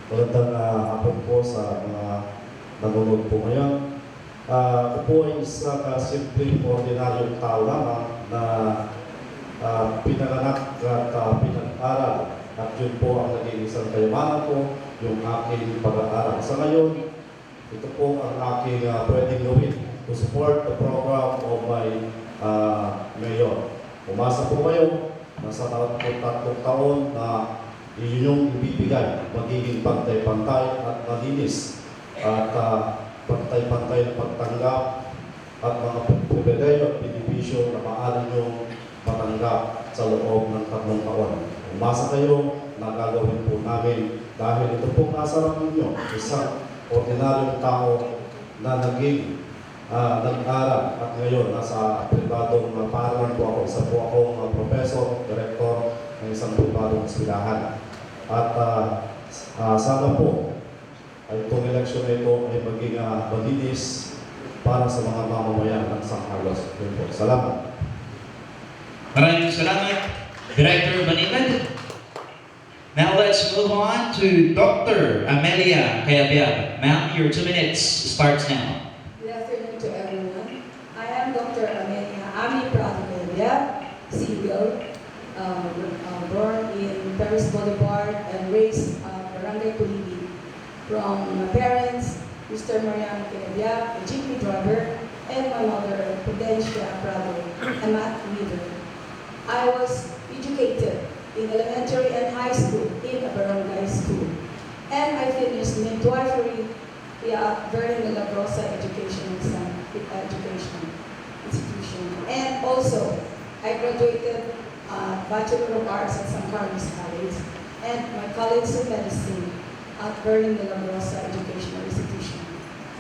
Magandang hapon po sa mga nanonood po ngayon. Ako po ay isang simpleng ordinaryong tao lamang na pinanganak at pinag-aral. At yun po ang naging isang kayamanan ko, yung aking pag-aaral. Sa ngayon, ito po ang aking pwedeng gawin to support the program of my mayor. Umasa po kayo, nasa 33 taon na iyon yung ibibigay, magiging pantay-pantay at malinis at pantay-pantay na pagtanggap at mga pribileyo at benepisyo na maaari nyo matanggap sa loob ng 3 taon. Umasa kayo na gagawin po namin dahil ito po nasa lang ninyo, isang ordinaryong tao na naging nag-aral at ngayon nasa pribadong paaralan po ako. Isa po akong professor, director ng isang pribadong eskwelahan. At sana po ay itong eleksyon na ito ay maging malinis para sa mga mamamayan ng San Carlos. Yun po. Salamat. Maraming salamat, Director Banilan. Now let's move on to Dr. Amelia Cayabyab. Ma'am, your 2 minutes starts now. Good afternoon to everyone. I am Dr. Amelia Ami Prado Cayabyab, civil, born in Paris Boulevard and raised Barangay Pulibi. From my parents, Mr. Mariano Cayabyab, a jeepney driver, and my mother, Prudencia Prado, a math reader. I was educated in elementary and high school in a barangay school. And I finished midwifery at Vernon Milagrosa Education Institution. And also, I graduated Bachelor of Arts at San Carlos College and my College of Medicine at Vernon Milagrosa Educational Institution.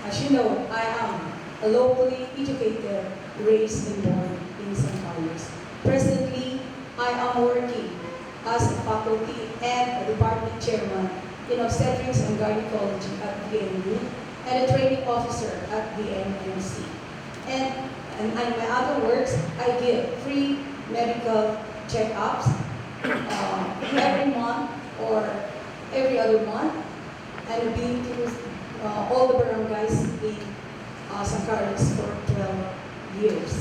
As you know, I am a locally educated, raised and born in San Carlos. Presently, I am working as a faculty and a department chairman in obstetrics and gynecology at VNU and a training officer at VNMC. And in my other works, I give free medical checkups every month or every other month, and I've been to all the barangays in San Carlos for 12 years.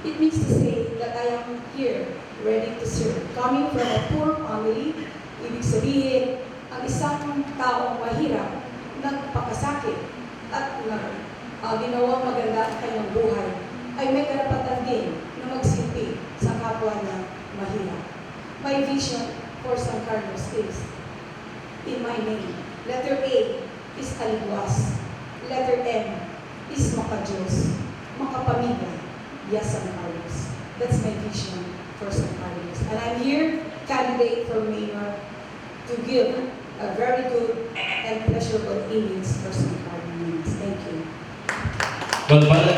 It means to say that I am here ready to serve. Coming from a poor family, ibig sabihin, ang isang taong mahirap, nagpakasakit at ginawang maganda ang kanyang buhay, ay may karapatan din na magsilbi sa kapwa na mahirap. My vision for San Carlos is in my name. Letter A is Aligwas. Letter M is Makajos. Makapamilya. Yes, San Carlos. That's my vision for San Carlos. And I'm here, candidate for mayor, to give a very good and pleasurable image for San Carlos. Thank you. Well, para